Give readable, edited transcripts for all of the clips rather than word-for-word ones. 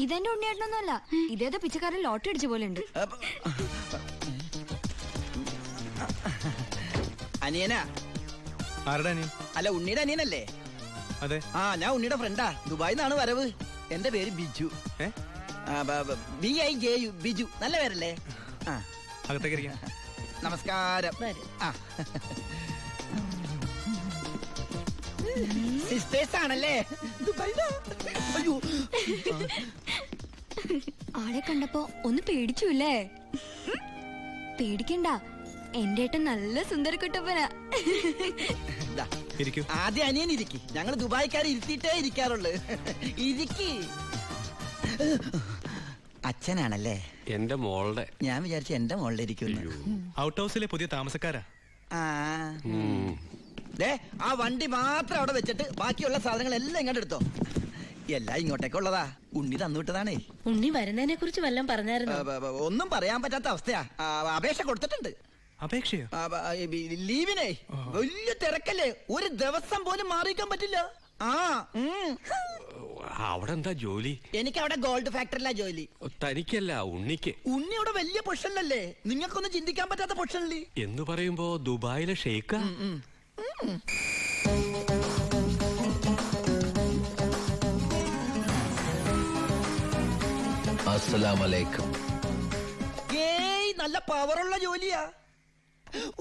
ഇതെന്റെ ഉണ്ണിയേട്ടനൊന്നുമല്ല, ഇതേതോ പിച്ചക്കാരൻ ലോട്ടറി അടിച്ച പോലെ ഉണ്ട്. അനിയനാ? ആരുടെ അനിയൻ? അല്ല, ഉണ്ണിയുടെ അനിയനല്ലേ? അതെ. ആ, ഞാൻ ഉണ്ണിയുടെ ഫ്രണ്ടാ. ദുബായിൽ നിന്നാണ് വരവ്. എന്റെ പേര് ബിജു. BIJU, ബിജു. നല്ല പേരല്ലേ? അകത്തേക്ക്. നമസ്കാരം. സിസ്റ്റേഴ്സ് ആണല്ലേ? അയ്യോ, ആളെ കണ്ടപ്പോ ഒന്ന് പേടിച്ചുല്ലേ? പേടിക്കണ്ട, എന്റെ ഏട്ടൻ നല്ല സുന്ദരക്കുട്ടപ്പന. ആദ്യം അനിയൻ ഇരിക്കി. ഞങ്ങൾ ദുബായിക്കാർ ഇരുത്തിയിട്ടേ ഇരിക്കാറുള്ളു. ഇരിക്കി. അച്ഛനാണല്ലേ? എന്റെ മോളുടെ. ഞാൻ വിചാരിച്ചു എന്റെ മോളുടെ ഇരിക്കുന്നു. ഔട്ട് ഹൗസിലെ പുതിയ താമസക്കാരാ. ആ വണ്ടി മാത്രം അവിടെ വെച്ചിട്ട് ബാക്കിയുള്ള സാധനങ്ങൾ എല്ലാം ഇങ്ങോട്ട് എടുത്തോ. എല്ലാം ഇങ്ങോട്ടേക്കുള്ളതാ. ഉണ്ണി തന്നുവിട്ടതാണേ. ഉണ്ണി വരുന്നതിനെ കുറിച്ച് വല്ലതും പറഞ്ഞായിരുന്നു? ഒന്നും പറയാൻ പറ്റാത്ത അവസ്ഥയാ. അപേക്ഷ കൊടുത്തിട്ടുണ്ട്. അപേക്ഷയോ? ലീവിനെ. വലിയ തിരക്കല്ലേ, ഒരു ദിവസം പോലും മാറിയിക്കാൻ പറ്റില്ല. അവിടെ എന്താ ജോലി? എനിക്ക് അവിടെ ഗോൾഡ് ഫാക്ടറിയിലാ ജോലി. തനിക്കല്ല, ഉണ്ണിക്ക്. ഉണ്ണി അവിടെ വലിയ പൊസിഷനിലല്ലേ? നിങ്ങൾക്കൊന്നും ചിന്തിക്കാൻ പറ്റാത്ത പൊസിഷനില് എന്ന് പറയുമ്പോ ദുബായിലെ ഷെയ്ക്കാ. അസ്സലാമലൈക്കും. ഏയ്, നല്ല പവറുള്ള ജോലിയാ.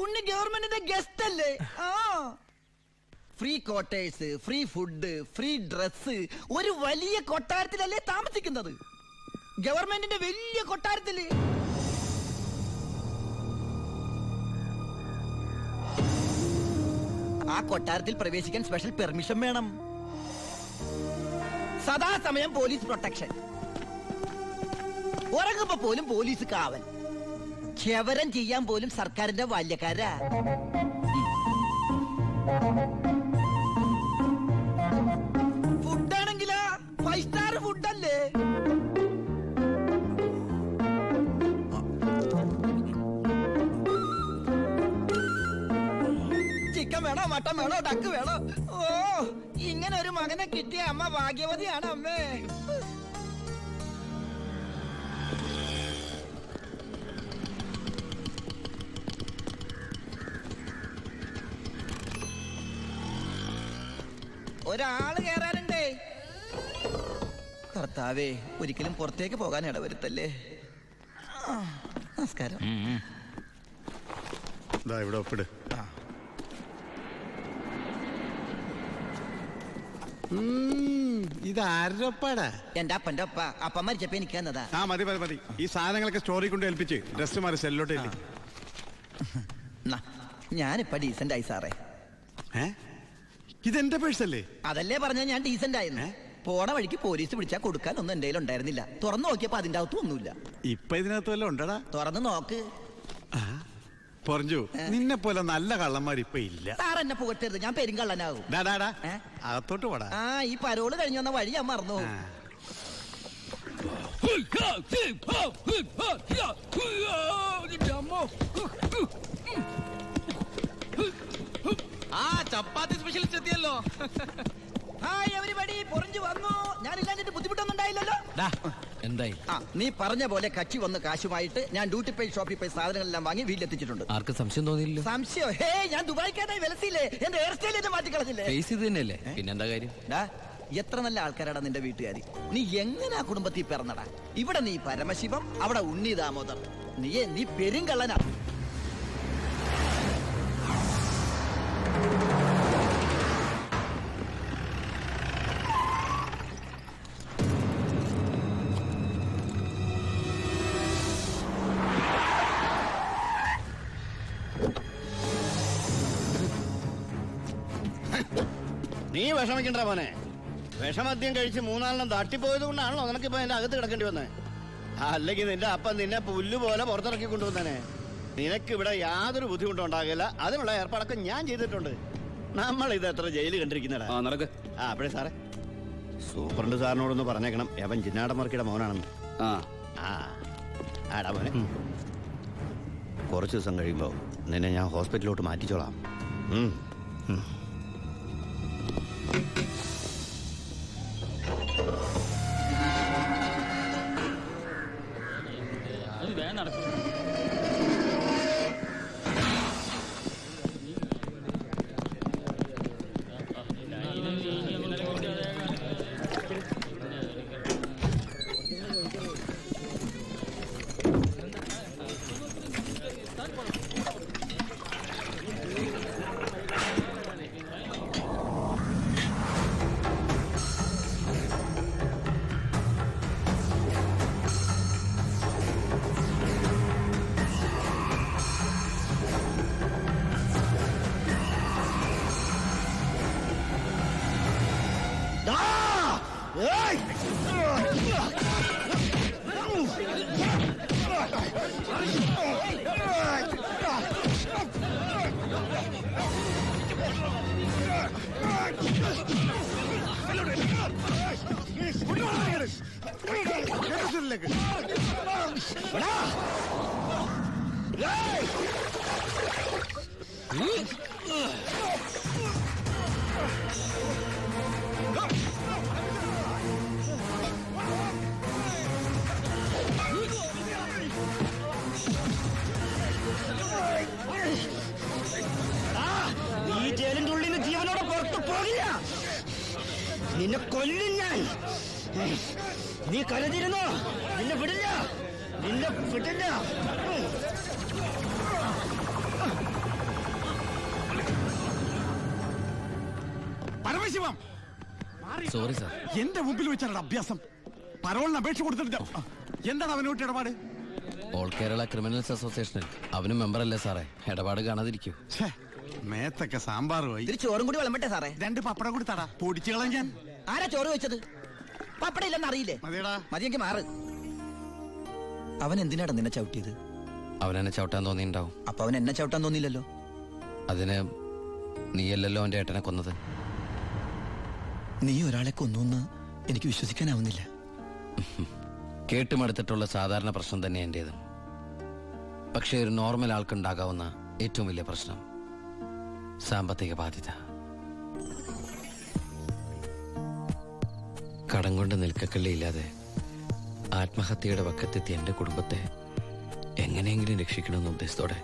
ഉണ്ണി ഗവൺമെന്റിന്റെ ഗസ്റ്റ് അല്ലേ? Free quarters, free food, free dress. ഒരു വലിയ കൊട്ടാരത്തിലല്ലേ താമസിക്കുന്നത്? ഗവൺമെന്റിന്റെ വലിയ കൊട്ടാരത്തില്. ആ കൊട്ടാരത്തിൽ പ്രവേശിക്കാൻ സ്പെഷ്യൽ പെർമിഷൻ വേണം. സദാസമയം പോലീസ് പ്രൊട്ടക്ഷൻ. ഉറങ്ങുമ്പോ പോലും പോലീസ് കാവൽ. ക്ഷവരം ചെയ്യാൻ പോലും സർക്കാരിന്റെ ബാല്യക്കാരാ. ഫുഡാണെങ്കിലാ 5 സ്റ്റാർ ഫുഡല്ലേ? ചിക്കൻ വേണോ, മട്ടൻ വേണോ, ഡക്ക് വേണോ? ഓ, ഇങ്ങനെ ഒരു മകനെ കിട്ടിയ അമ്മ ഭാഗ്യവതിയാണ് അമ്മേ. ഒരാള് കേറാനുണ്ടേ. കർത്താവേ, ഒരിക്കലും പുറത്തേക്ക് പോകാൻ ഇടവരുത്തല്ലേ. നമസ്കാരം. ഇവിടെ ഒപ്പിട്. ഇത് ആരുടെ ഒപ്പാടാ? എന്റെ അപ്പന്റെ ഒപ്പ. അപ്പം മരിച്ചപ്പോ എനിക്ക് തന്നതാ. മതി മതി മതി. ഈ സാധനങ്ങളൊക്കെ സ്റ്റോറി കൊണ്ട് ഏൽപ്പിച്ച് ഡ്രസ് മാറി സെല്ലോട്ട്. ഞാനിപ്പ ഡീസന്റ് ആയി സാറേ. ഇതെന്റെ പേഴ്സല്ലേ? അതല്ലേ പറഞ്ഞ ഞാൻ ഡീസന്റ് ആയിരുന്നു. പോണ വഴിക്ക് പോലീസ് പിടിച്ചാൽ കൊടുക്കാനൊന്നും എന്റെ ഉണ്ടായിരുന്നില്ല. തുറന്നു നോക്കിയപ്പോ അതിന്റെ അകത്തും ഒന്നുമില്ല. ഇപ്പൊ ഇതിനകത്ത് വല്ല ഉണ്ടടാ? തുറന്നു നോക്ക്. പറഞ്ഞു, നിന്നെ പോലെ നല്ല കള്ളന്മാർ ഇപ്പൊ ഇല്ല. സാർ എന്നെ പുകട്ടരുത്, ഞാൻ പെരുങ്കള്ളനാകും. അകത്തോട്ട് പോടാ. ഈ പരോള് കഴിഞ്ഞു വന്ന വഴി ഞാൻ മറന്നു. ചപ്പാത്തി സ്പെഷ്യലിസ്റ്റ് എത്തിയല്ലോ. ഹായ് എവരിബഡി, പൊറിഞ്ഞു വന്നു. ഞാനില്ലാഞ്ഞിട്ട് ബുദ്ധിമുട്ടൊന്നും ഉണ്ടായില്ലല്ലോ. എന്തായി? നീ പറഞ്ഞ പോലെ കച്ചി വന്ന് കാശുമായിട്ട് ഞാൻ ഡ്യൂട്ടി പെയ്ഡ് ഷോപ്പിൽ പോയി സാധനങ്ങളെല്ലാം വാങ്ങി വീട്ടിലെത്തിച്ചിട്ടുണ്ട്. ആർക്കും സംശയം തോന്നിയില്ല? സംശയം? ഹേ, ഞാൻ ദുബായിക്കാനായി വിലസില്ലേ? എന്റെ ഹെയർ സ്റ്റൈൽ എന്നെ മാറ്റിക്കളഞ്ഞില്ലേ? ഫേസ് ഇത് തന്നെയല്ലേ, പിന്നെന്താ കാര്യം? എത്ര നല്ല ആൾക്കാരാടാ നിന്റെ വീട്ടുകാരി. നീ എങ്ങനെ ആ കുടുംബത്തിൽ പിറന്നടാ? ഇവിടെ നീ പരമശിവം, അവിടെ ഉണ്ണി ദാമോദർ. നീ പെരുങ്കള്ളനാ. നീ വിഷമിക്കണ്ട മോനെ. വിഷമദ്യം കഴിച്ച് 3-4 തട്ടിപ്പോയത് കൊണ്ടാണല്ലോ നിനക്കിപ്പോ എന്റെ അകത്ത് കിടക്കേണ്ടി വന്നത്. അല്ലെങ്കിൽ നിന്റെ അപ്പൻ നിന്നെ പുല്ലുപോലെ പുറത്തിറക്കി കൊണ്ടുവന്നേ. നിനക്കിവിടെ യാതൊരു ബുദ്ധിമുട്ടും ഉണ്ടാകില്ല. അതിനുള്ള ഏർപ്പാടൊക്കെ ഞാൻ ചെയ്തിട്ടുണ്ട്. നമ്മൾ ഇത് എത്ര ജയില് കണ്ടിരിക്കുന്നടാ. അപ്പഴേ സാറേ, സൂപ്രണ്ട് സാറിനോടൊന്ന് പറഞ്ഞേക്കണം, അവൻ ജിന്നാടമർക്കിയുടെ മോനാണെന്ന്. ആടാ മോനെ, കുറച്ച് ദിവസം കഴിയുമ്പോ നിന്നെ ഞാൻ ഹോസ്പിറ്റലിലോട്ട് മാറ്റിച്ചോളാം. ഈ ജയിലിന്റെ ഉള്ളിൽ നിന്ന് ജീവനോടെ പുറത്തു പോകില്ല. നിന്നെ കൊല്ലും ഞാൻ. നീ കരുതിരുന്നോ? നിന്നെ വിടില്ല, നിന്നെ വിടില്ല. Paramasivam, sorry sir. എന്റെ മുമ്പിൽ വെച്ചാണ് അഭ്യാസം. പരോളിന് അപേക്ഷ കൊടുത്തിട്ട് എന്താണ് അവനോട്ട് ഇടപാട്? ഓൾ കേരള ക്രിമിനൽസ് അസോസിയേഷനിൽ അവനും മെമ്പറല്ലേ സാറേ? ഇടപാട് കാണാതിരിക്കൂ. ഛേ, മേത്തൊക്കെ സാമ്പാറുമായി. ഇതിൽ ചോറും കൂടി വിളമ്പട്ടെ സാറേ? 2 പപ്പടം കൂടി തടാ, പൊടിച്ചു കളയാൻ. ആരാ ചോറ് വെച്ചത്? പപ്പട ഇല്ലെന്ന് അറിയില്ലേ? മതിയടാ. മതിയെങ്കിൽ മാറ്. അവൻ എന്തിനാടാ നിന്നെ ചവിട്ടിയത്? അവനെന്നെ ചവിട്ടാൻ തോന്നിയിട്ടുണ്ടാവും. അപ്പൊ അവൻ എന്നെ ചവിട്ടാൻ തോന്നിയില്ലല്ലോ. അതിന് നീയല്ലല്ലോ അവന്റെ ഏട്ടനെ കൊന്നത്. നീ ഒരാളെ കൊന്നു എനിക്ക് വിശ്വസിക്കാനാവുന്നില്ല. കേട്ടുമടുത്തിട്ടുള്ള സാധാരണ പ്രശ്നം തന്നെ എന്റേത്. പക്ഷേ ഒരു നോർമൽ ആൾക്കുണ്ടാകാവുന്ന ഏറ്റവും വലിയ പ്രശ്നം സാമ്പത്തിക ബാധ്യത. കടം കൊണ്ട് നിൽക്കക്കള്ളിയില്ലാതെ ആത്മഹത്യയുടെ വക്കത്തെത്തി എന്റെ കുടുംബത്തെ എങ്ങനെയെങ്കിലും രക്ഷിക്കണമെന്ന ഉദ്ദേശത്തോടെ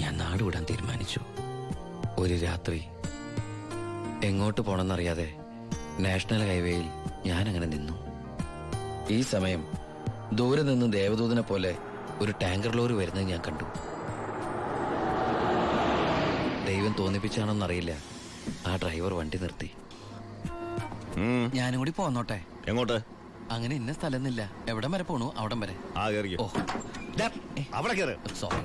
ഞാൻ നാടുവിടാൻ തീരുമാനിച്ചു. ഒരു രാത്രി എങ്ങോട്ട് പോണെന്നറിയാതെ നാഷണൽ ഹൈവേയിൽ ഞാനങ്ങനെ നിന്നു. ഈ സമയം ദൂരെ നിന്ന് ദേവദൂതനെ പോലെ ഒരു ടാങ്കർ ലോറി വരുന്നത് ഞാൻ കണ്ടു. ദൈവം തോന്നിപ്പിച്ചാണോന്നറിയില്ല, ആ ഡ്രൈവർ വണ്ടി നിർത്തി. ഞാനും കൂടി പോന്നോട്ടെ? എങ്ങോട്ട്? അങ്ങനെ ഇന്ന സ്ഥലമൊന്നുമില്ല, എവിടം വരെ പോണു അവിടം വരെ. ഓ, അവിടെ കയറ്. സോറി.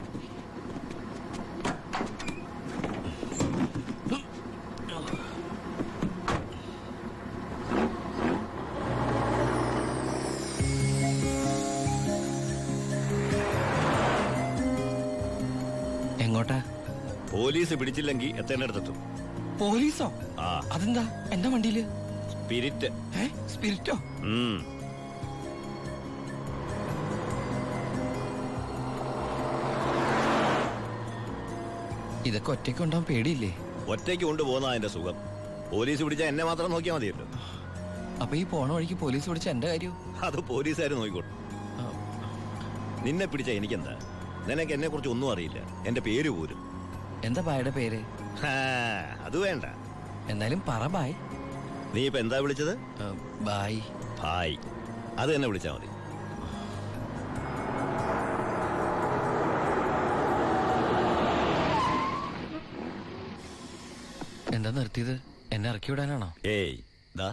എങ്ങോട്ടാ? പോലീസ് പിടിച്ചില്ലെങ്കിൽ എത്തേണ്ടടുത്തെത്തും. പോലീസോ? അതെന്താ എന്റെ വണ്ടിയില്? സ്പിരിറ്റ്. സ്പിരിറ്റോ? ഇതൊക്കെ ഒറ്റയ്ക്ക് ഉണ്ടാവാൻ പേടിയില്ലേ? ഒറ്റയ്ക്ക് കൊണ്ടുപോകുന്ന അതിന്റെ സുഖം. പോലീസ് പിടിച്ചാൽ എന്നെ മാത്രം നോക്കിയാൽ മതിയല്ലോ. അപ്പൊ ഈ പോണ വഴിക്ക് പോലീസ് പിടിച്ച എന്റെ കാര്യം? അത് പോലീസുകാർ നോക്കിക്കോട്ടെ. നിന്നെ പിടിച്ച എനിക്കെന്താ? നിനക്ക് എന്നെ കുറിച്ച് ഒന്നും അറിയില്ല, എന്റെ പേര് പോലും. എന്താ ബായുടെ പേര്? അത് വേണ്ട, എന്നാലും പറ ബായ്. നീ ഇപ്പൊ എന്താ വിളിച്ചത്? ബായ്. ഭായ്, അത് തന്നെ വിളിച്ചാ മതി. എന്താ നിർത്തിയത്? എന്നെ ഇറക്കി വിടാനാണോ? ഏയ്, ദാ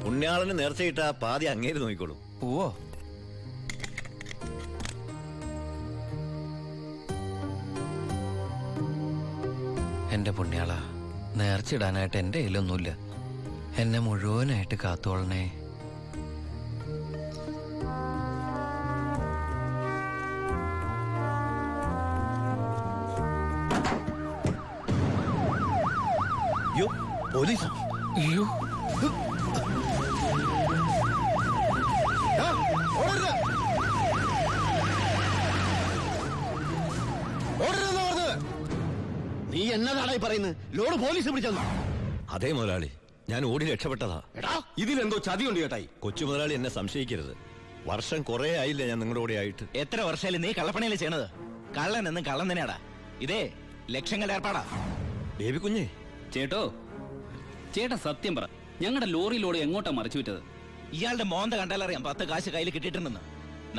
പുണ്യാളന് നേർച്ചയിട്ട പാതി അങ്ങേര് നോക്കിക്കോളൂ. പോവോ? എന്റെ പുണ്യാള, നേർച്ചിടാനായിട്ട് എന്റെ കയ്യിലൊന്നുമില്ല. എന്നെ മുഴുവനായിട്ട് കാത്തോളണേ. യോ, പോലീസ്! അയ്യോ, നീ എന്നതാടായി പറയുന്നത്? ലോഡ് പോലീസ് പിടിച്ചെന്നോ? അതേ മുതലാളി, ഞാൻ ഓടി രക്ഷപ്പെട്ടതാ. ഇതിലെന്തോ ചതിയുണ്ട് ചേട്ടായി. കൊച്ചു മുതലാളി എന്നെ സംശയിക്കരുത്. വർഷം കുറെ ആയില്ല ഞാൻ നിങ്ങളുടെ കൂടെ ആയിട്ട്. എത്ര വർഷമായാലും നീ കള്ളപ്പണിയല്ലേ ചെയ്യണത്? കള്ളൻ എന്നും കള്ളൻ തന്നെയാടാ. ഇതേ ലക്ഷങ്ങൾ ഏർപ്പാടാ. ബേബി കുഞ്ഞേ, ചേട്ടോ, ചേട്ടാ സത്യം പറ, ഞങ്ങളുടെ ലോറിയിലൂടെ എങ്ങോട്ടാ മറിച്ചു വിറ്റത്? ഇയാളുടെ മോന്ത കണ്ടാലറിയാം 10 കാശ് കയ്യിൽ കിട്ടിയിട്ടുണ്ടെന്ന്.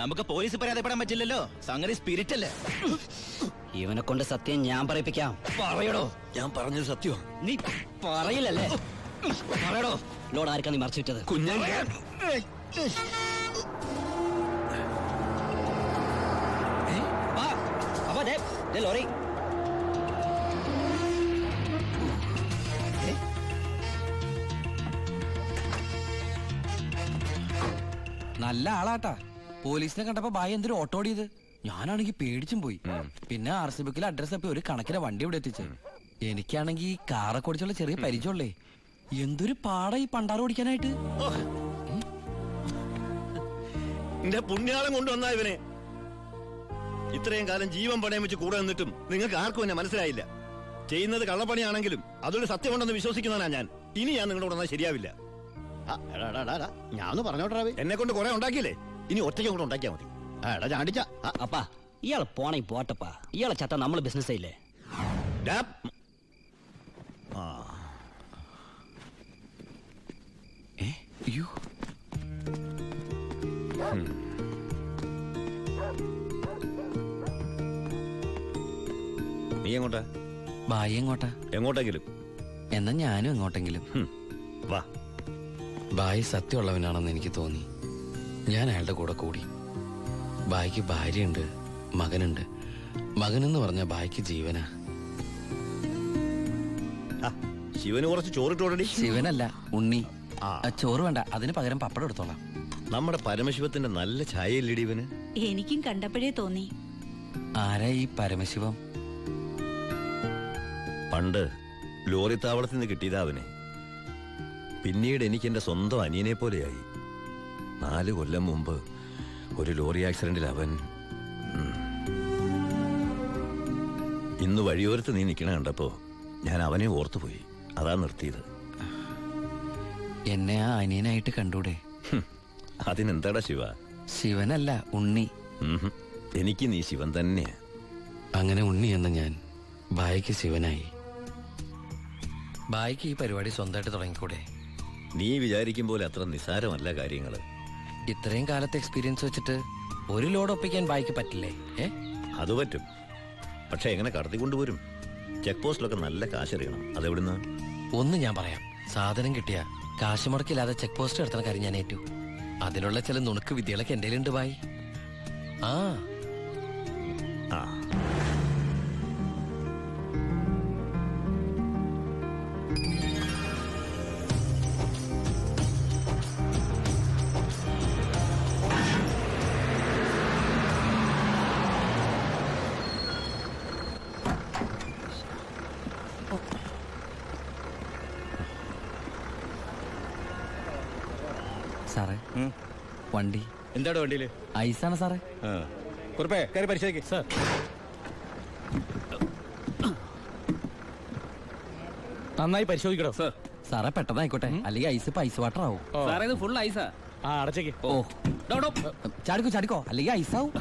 നമുക്ക് പോലീസ് പരാതിപ്പെടാൻ പറ്റില്ലല്ലോ, സംഗതി സ്പിരിറ്റ് അല്ലേ. ഇവനെ കൊണ്ട് സത്യം ഞാൻ പറയിപ്പിക്കാം. പറയടോ. ഞാൻ പറഞ്ഞത് സത്യമാ. നീ പറയില്ലല്ലേ? പറയടോ. ലോഡ് ആർക്കാ നീ മറിച്ചു വിറ്റത്? കുഞ്ഞേ, അപ്പൊ ലോറി നല്ല ആളാട്ടാ. പോലീസിനെ കണ്ടപ്പോ ബായി എന്തൊരു ഓട്ടോ ഓടിയത്. ഞാനാണെങ്കി പേടിച്ചും പോയി. പിന്നെ RC ബുക്കിൽ അഡ്രസ് തപ്പി ഒരു കണക്കിന് വണ്ടി ഇവിടെ എത്തിച്ച്. എനിക്കാണെങ്കി കാറൊക്കെ ഓടിച്ചുള്ള ചെറിയ പരിചയമുള്ളേ. എന്തൊരു പാടാ ഈ പണ്ടാറ് ഓടിക്കാനായിട്ട്. എന്റെ പുണ്യാളം കൊണ്ടുവന്നാ ഇവനെ. ഇത്രയും കാലം ജീവൻ പണയം വെച്ച് കൂടെ നിന്നിട്ടും നിങ്ങൾക്ക് ആർക്കും എന്നെ മനസ്സിലായില്ല. ചെയ്യുന്നത് കള്ളപ്പണിയാണെങ്കിലും അതൊരു സത്യമുണ്ടെന്ന് വിശ്വസിക്കുന്നവനാ ഞാൻ. ഇനി ഞാൻ നിങ്ങളുടെ കൂടെ ശരിയാവില്ല. ഞാൻ ഒന്ന് പറഞ്ഞോട്ടെ, എന്നെ കൊണ്ട് കുറെ ഉണ്ടാക്കിയില്ലേ, ഇനി ഒറ്റയ്ക്ക് കൂടെ ഉണ്ടാക്കിയാ മതി. എടാ ചാടിച്ച അപ്പാ, ഇയാള് പോണേ പോട്ടപ്പാ. ഇയാളെ ചത്ത നമ്മള് ബിസിനസ് ചെയ്യില്ലേ? നീ എങ്ങോട്ടാ? ബായി എങ്ങോട്ടാ? എങ്ങോട്ടെങ്കിലും. എന്നാ ഞാനും എങ്ങോട്ടെങ്കിലും. വാ. ബായി സത്യമുള്ളവനാണെന്ന് എനിക്ക് തോന്നി. ഞാൻ അയാളുടെ കൂടെ കൂടി. ബായിക്ക് ഭാര്യയുണ്ട്, മകനുണ്ട്. മകനെന്ന് പറഞ്ഞ ബായിക്ക് ജീവനാ. ശിവന് കുറച്ച് ചോറിട്ടോടി. ശിവനല്ല, ഉണ്ണി. ചോറ് വേണ്ട, അതിന് പകരം പപ്പടം എടുത്തോളാം. നമ്മുടെ പരമശിവത്തിന്റെ നല്ല ഛായയില്ലടി ഇവന്. എനിക്കും കണ്ടപ്പോഴേ തോന്നി. ആരാ ഈ പരമശിവം? പണ്ട് ലോറി താവളത്തിൽ നിന്ന് കിട്ടിയതാ അവനെ. പിന്നീട് എനിക്ക് എന്റെ സ്വന്തം അനിയനെ പോലെയായി. 4 കൊല്ലം മുമ്പ് ഒരു ലോറി ആക്സിഡന്റിൽ അവൻ. ഇന്ന് വഴിയോരത്ത് നീ നിൽക്കണ കണ്ടപ്പോ ഞാൻ അവനെ ഓർത്തുപോയി. അതാ നിർത്തിയത്. എന്നെ ആ അനിയനായിട്ട് കണ്ടൂടെ? അതിനെന്താടാ ശിവ? ശിവനല്ല, ഉണ്ണി. എനിക്ക് നീ ശിവൻ തന്നെയാ. അങ്ങനെ ഉണ്ണി എന്ന ഞാൻ ബായിക്ക് ശിവനായി. ബായിക്ക് ഈ പരിപാടി സ്വന്തമായിട്ട് തുടങ്ങിക്കൂടെ? നീ വിചാരിക്കും പോലെ അത്ര നിസാരമല്ല കാര്യങ്ങള്. ഇത്രയും കാലത്തെ എക്സ്പീരിയൻസ് വെച്ചിട്ട് ഒരു ലോഡ് ഒപ്പിക്കാൻ ബായിക്ക് പറ്റില്ലേ? അത് പറ്റും. പക്ഷെ എങ്ങനെ കടത്തിക്കൊണ്ടുവരും? ചെക്ക് പോസ്റ്റിലൊക്കെ നല്ല കാശറിയണം. അതെവിടുന്ന്? ഒന്ന് ഞാൻ പറയാം. സാധനം കിട്ടിയ കാശ് മുടക്കില്ലാതെ ചെക്ക് പോസ്റ്റ് എടുത്തുന്ന കാര്യം ഞാൻ ഏറ്റു. അതിനുള്ള ചില നുണുക്ക് വിദ്യകളൊക്കെ എന്റെ ഉണ്ട് ബായി. ആ സാറേ, വണ്ടി. എന്താണ് വണ്ടിയില്? ഐസാണ് സാറേ. കുറുപ്പേ, കയറി പരിശോധിക്ക്. സാർ, നന്നായി പരിശോധിക്കണോ? സാർ, സാറേ പെട്ടെന്നായിക്കോട്ടെ, അല്ലെങ്കിൽ ഐസ് ഇപ്പൊ ഐസ് വാട്ടർ ആവും. സാറേ ഇത് ഫുൾ ഐസാ. അടച്ചേക്ക്. ഓ ചാടിക്കോ ചാടിക്കോ, അല്ലെങ്കിൽ ഐസാവും.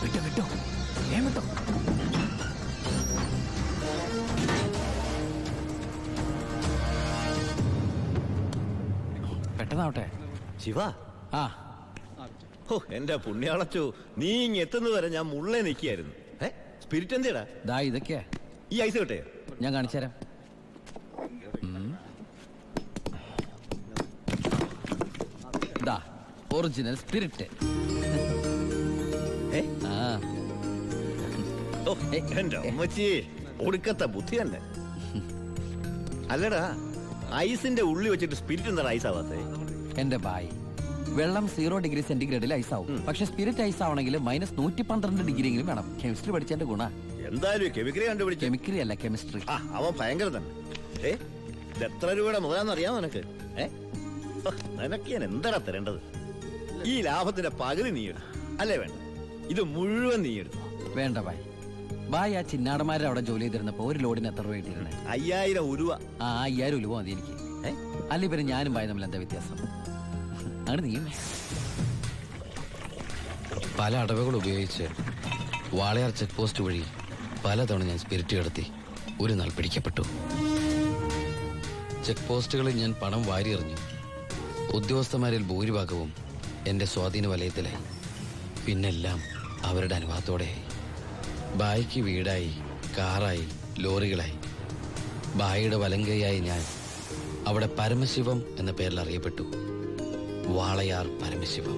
വിട്ടോ വിട്ടോ, വിട്ടോ. പെട്ടെന്നാവട്ടെ. ശിവ, എന്റെ പുണ്യാളച്ചു, നീ ഇങ് എത്തുന്നത് വരെ ഞാൻ മുള്ളേ നിൽക്കായിരുന്നു. സ്പിരിറ്റ് എന്തേടാ? ദാ ഇതൊക്കെയാ. ഈ ഐസ് കിട്ടേ? ഞാൻ കാണിച്ചു തരാം. ദാ ഒറിജിനൽ സ്പിരിറ്റ്. എന്റെ അമ്മച്ചി, ഒടുക്കത്തെ ബുദ്ധി തന്നെ. അല്ലടാ, ഐസിന്റെ ഉള്ളി വെച്ചിട്ട് സ്പിരിറ്റ് എന്താ ഐസ് ആവാത്തേ? എന്റെ ബായ്, വെള്ളം 0 ഡിഗ്രി സെന്റിഗ്രേഡിൽ ഐസ് ആവും. പക്ഷെ സ്പിരിറ്റ് ഐസ് ആവണമെങ്കിൽ -112 ഡിഗ്രി എങ്കിലും വേണം. കെമിസ്ട്രി പഠിച്ചതിന്റെ ഗുണ. എന്തായാലും കെമിക്കറി കണ്ടുപിടിച്ച. കെമിക്കറി അല്ല, കെമിസ്ട്രി. അവൻ ഭയങ്കര തന്നെ. ഇത് എത്ര രൂപയുടെ മുതലാന്ന് അറിയാമോ നിനക്ക്? നിനക്ക് ഞാൻ എന്താടാ തരേണ്ടത്? ഈ ലാഭത്തിന്റെ പകുതി നീ എടുത്തു അല്ലേ? വേണ്ട, ഇത് മുഴുവൻ നീ എടുത്തു. വേണ്ട ബായ്. ബായ് ആ ചിന്നാടന്മാരെ അവിടെ ജോലി ചെയ്തിരുന്നപ്പോ ഒരു ലോഡിന് എത്ര രൂപ കിട്ടിയിരുന്നേ? 5000 ഉലുവ. 5000 ഉലുവ മതി എനിക്ക്. അല്ലെ പിന്നെ ഞാനും ബായ് തമ്മിൽ എന്താ വ്യത്യാസം? അങ്ങനെ നീ പല അടവുകൾ ഉപയോഗിച്ച് വാളയാർ ചെക്ക് പോസ്റ്റ് വഴി പലതവണ ഞാൻ സ്പിരിറ്റ് കടത്തി. ഒരു നാൾ പിടിക്കപ്പെട്ടു. ചെക്ക് പോസ്റ്റുകളിൽ ഞാൻ പണം വാരിയെറിഞ്ഞു. ഉദ്യോഗസ്ഥന്മാരിൽ ഭൂരിഭാഗവും എന്റെ സ്വാധീന വലയത്തിലായി. പിന്നെല്ലാം അവരുടെ അനുവാദത്തോടെയായി. ബായിക്ക് വീടായി, കാറായി, ലോറികളായി. ബായിയുടെ വലങ്കയായി ഞാൻ അവിടെ പരമശിവം എന്ന പേരിൽ അറിയപ്പെട്ടു. വാളയാർ പരമശിവം.